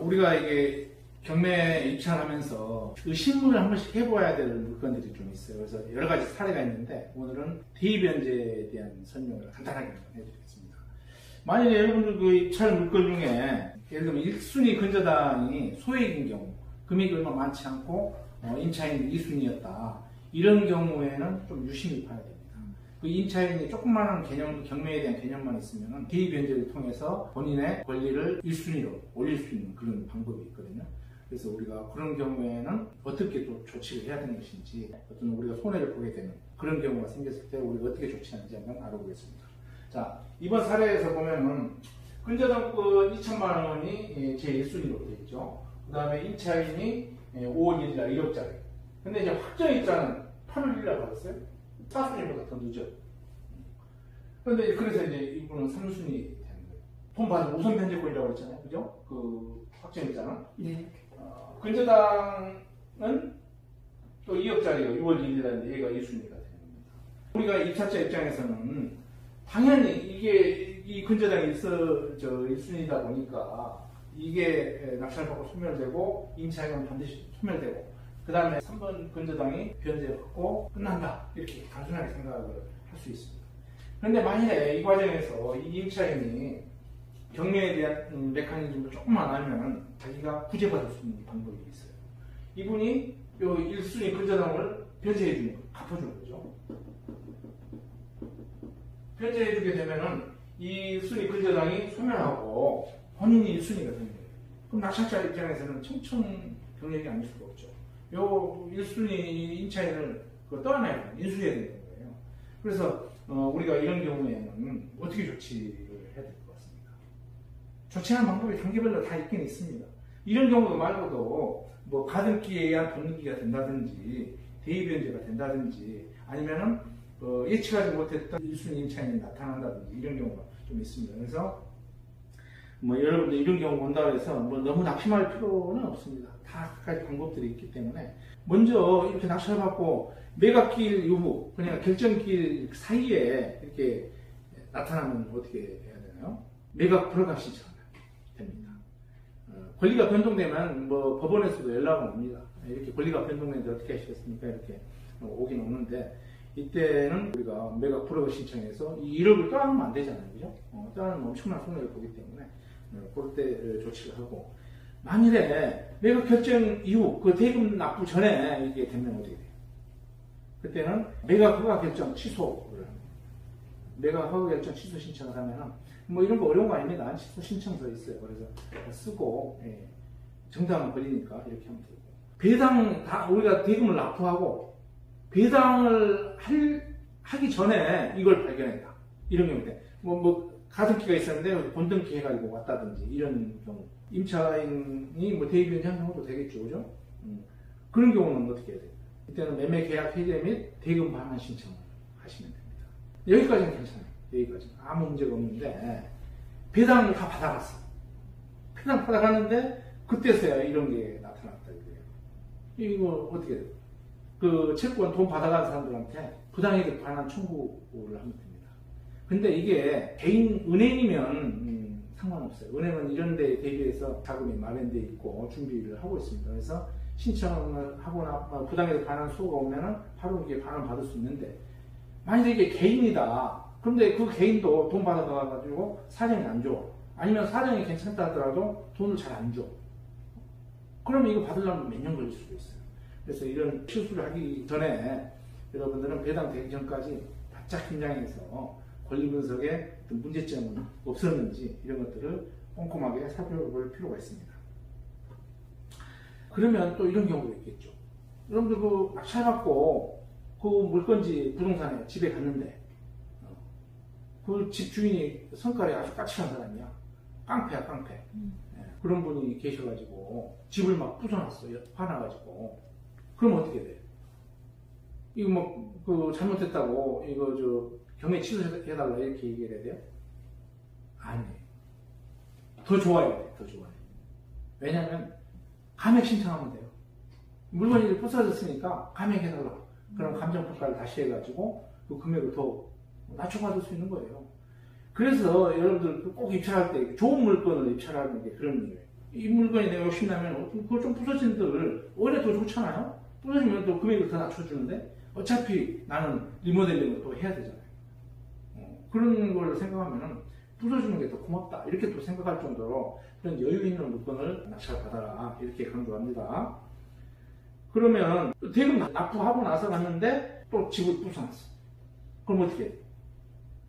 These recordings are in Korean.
우리가 이게 경매에 입찰하면서 의심물을 한 번씩 해봐야 될 물건들이 좀 있어요. 그래서 여러 가지 사례가 있는데 오늘은 대입변제에 대한 설명을 간단하게 해드리겠습니다. 만약에 여러분들 그 입찰 물건 중에 예를 들면 1순위 근저당이 소액인 경우, 금액이 얼마 많지 않고 임차인이 2순위였다. 이런 경우에는 좀 유심히 봐야 됩니다. 그 임차인이 조그마한 개념, 경매에 대한 개념만 있으면 대입변제를 통해서 본인의 권리를 1순위로 올릴 수 있는 그런 방법이 있거든요. 그래서 우리가 그런 경우에는 어떻게 또 조치를 해야 되는 것인지, 어떤 우리가 손해를 보게 되는 그런 경우가 생겼을 때 우리가 어떻게 조치하는지 한번 알아보겠습니다. 자, 이번 사례에서 보면은 근저당권 2천만 원이 제 1순위로 되어 있죠. 그 다음에 임차인이 5월 1일 날 1억짜리. 근데 이제 확정일자는 8월 1일 날 받았어요. 4순위보다 더 늦어. 그런데 그래서 이제 이분은 3순위 되는 거예요. 돈 받은 우선 변제권이라고 했잖아요. 그죠? 그 확정일자는. 네. 근저당은 또 2억짜리가 6월 1일 날인데 얘가 1순위가 되는 겁니다. 우리가 입찰자 입장에서는 당연히 이게 이 근저당이 1순위다 보니까 이게 낙찰받고 소멸되고 임차인은 반드시 소멸되고 그 다음에 3번 근저당이 변제받고 끝난다 이렇게 단순하게 생각을 할 수 있습니다. 그런데 만약에 이 과정에서 이 임차인이 경매에 대한 메커니즘을 조금만 알면 자기가 구제받을 수 있는 방법이 있어요. 이분이 요 1순위 근저당을 변제해주는 거, 갚아주는 거죠. 변제해주게 되면은 이 순위 근저당이 소멸하고 본인이 1순위가 되는 거예요. 그럼 낙찰자 입장에서는 청천벽력이 아닐 수가 없죠. 요 1순위 임차인을 떠나야 돼요. 인수해야 되는 거예요. 그래서 우리가 이런 경우에는 어떻게 조치를 해야 될 것 같습니다. 조치하는 방법이 단계별로 다 있긴 있습니다. 이런 경우도 말고도 뭐 가등기에 의한 돈기가 된다든지 대입변제가 된다든지 아니면은 예측하지 못했던 1순위 임차인이 나타난다든지 이런 경우가 좀 있습니다. 그래서 뭐 여러분들 이런 경우 온다고 해서 뭐 너무 낙심할 필요는 없습니다. 다 각가지 방법들이 있기 때문에 먼저 이렇게 낙찰받고 매각기일 이후 그냥 결정기일 사이에 이렇게 나타나면 어떻게 해야 되나요? 매각 불허가 신청을 됩니다. 권리가 변동되면 뭐 법원에서도 연락은 옵니다. 이렇게 권리가 변동되는데 어떻게 하시겠습니까? 이렇게 오긴 오는데 이때는 우리가 매각 불허가 신청해서 이 1억을 떠나면 안 되잖아요. 그죠? 떠나면 엄청난 손해를 보기 때문에 그럴 때 조치를 하고 만일에 매각 결정 이후 그 대금 납부 전에 이게 되면 어떻게 돼요? 그때는 매각 허가 결정 취소를 합니다. 매각 허가 결정 취소 신청을 하면은 뭐 이런 거 어려운 거 아닙니다. 취소 신청서 있어요. 그래서 쓰고 정당은 걸리니까 이렇게 하면 되고 배당 다 우리가 대금을 납부하고 배당을 하기 전에 이걸 발견했다. 이런 경우인데 뭐 가등기가 있었는데 본등기 해가지고 왔다든지 이런 경우 임차인이 뭐 대입변제한 경우도 되겠죠. 그죠? 그런 경우는 어떻게 해야 돼요? 이때는 매매 계약 해제 및 대금 반환 신청을 하시면 됩니다. 여기까지는 괜찮아요. 여기까지는 아무 문제가 없는데 배당을 다 받아갔어. 배당 받아갔는데 그때서야 이런 게 나타났다 이거예요. 이거 어떻게 돼요? 그 채권 돈 받아간 사람들한테 부당이득 반환 청구를 하면 됩니다. 근데 이게 개인 은행이면 상관없어요. 은행은 이런 데 대비해서 자금이 마련되어 있고 준비를 하고 있습니다. 그래서 신청을 하거나 부당이득 반환 수요가 오면은 바로 이게 반환 받을 수 있는데 만약에 이게 개인이다. 그런데 그 개인도 돈 받아가지고 사정이 안 좋아. 아니면 사정이 괜찮다 하더라도 돈을 잘 안 줘. 그러면 이거 받으려면 몇 년 걸릴 수도 있어요. 그래서 이런 실수를 하기 전에 여러분들은 배당 되기 전까지 바짝 긴장해서 권리 분석에 어떤 문제점은 없었는지 이런 것들을 꼼꼼하게 살펴볼 필요가 있습니다. 그러면 또 이런 경우도 있겠죠. 여러분들 그 낙찰받고 그 물건지 부동산에 집에 갔는데 그 집 주인이 성깔이 아주 까칠한 사람이야. 깡패야 깡패. 그런 분이 계셔가지고 집을 막 부숴놨어요. 화나가지고. 그럼 어떻게 돼? 이거 뭐 그 잘못했다고 이거 경매 취소해달라 이렇게 얘기를 해야 돼요? 아니에요. 더 좋아야 돼. 더 좋아야 돼. 왜냐면 감액 신청하면 돼요. 물건이 부서졌으니까 감액해달라. 그럼 감정평가를 다시 해가지고 그 금액을 더 낮춰받을 수 있는 거예요. 그래서 여러분들 꼭 입찰할 때 좋은 물건을 입찰하는 게 그런 이유예요. 이 물건이 내가 욕심나면 그거 좀 부서진들 오히려 더 좋잖아요. 부서지면 또 금액을 더 낮춰주는데 어차피 나는 리모델링을 또 해야 되잖아요. 그런 걸 생각하면은 부서주는 게 더 고맙다 이렇게 또 생각할 정도로 그런 여유 있는 물건을 낙찰 받아라 이렇게 강조합니다. 그러면 대금 납부하고 나서 갔는데 또 집을 부숴놨어. 그럼 어떻게 해?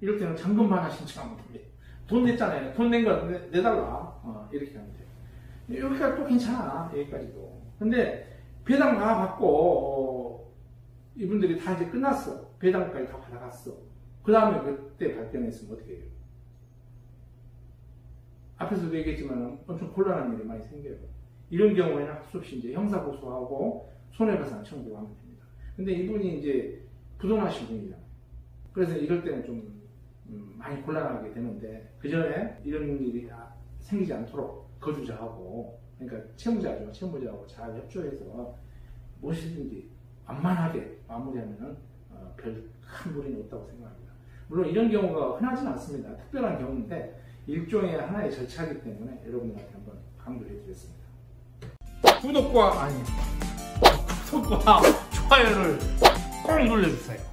이럴 때는 잔금 반환 신청하면 됩니다. 돈 냈잖아요. 돈 낸 거 내달라. 이렇게 하면 돼요. 여기까지 또 괜찮아. 여기까지도. 근데 배당 다 받고 이분들이 다 이제 끝났어. 배당까지 다 받아갔어. 그 다음에 그때 발견했으면 어떻게 해요? 앞에서도 얘기했지만 엄청 곤란한 일이 많이 생겨요. 이런 경우에는 할 수 없이 이제 형사고소하고 손해배상 청구하면 됩니다. 근데 이분이 이제 부도나신 분이잖아요. 그래서 이럴 때는 좀 많이 곤란하게 되는데 그 전에 이런 일이 생기지 않도록 거주자하고 그러니까 채무자죠. 채무자하고 잘 협조해서 무엇이든지 완만하게 마무리하면 별 큰 무리는 없다고 생각합니다. 물론 이런 경우가 흔하지는 않습니다. 특별한 경우인데 일종의 하나의 절차이기 때문에 여러분들한테 한번 강조해 드렸습니다. 구독과 좋아요를 꼭 눌러주세요.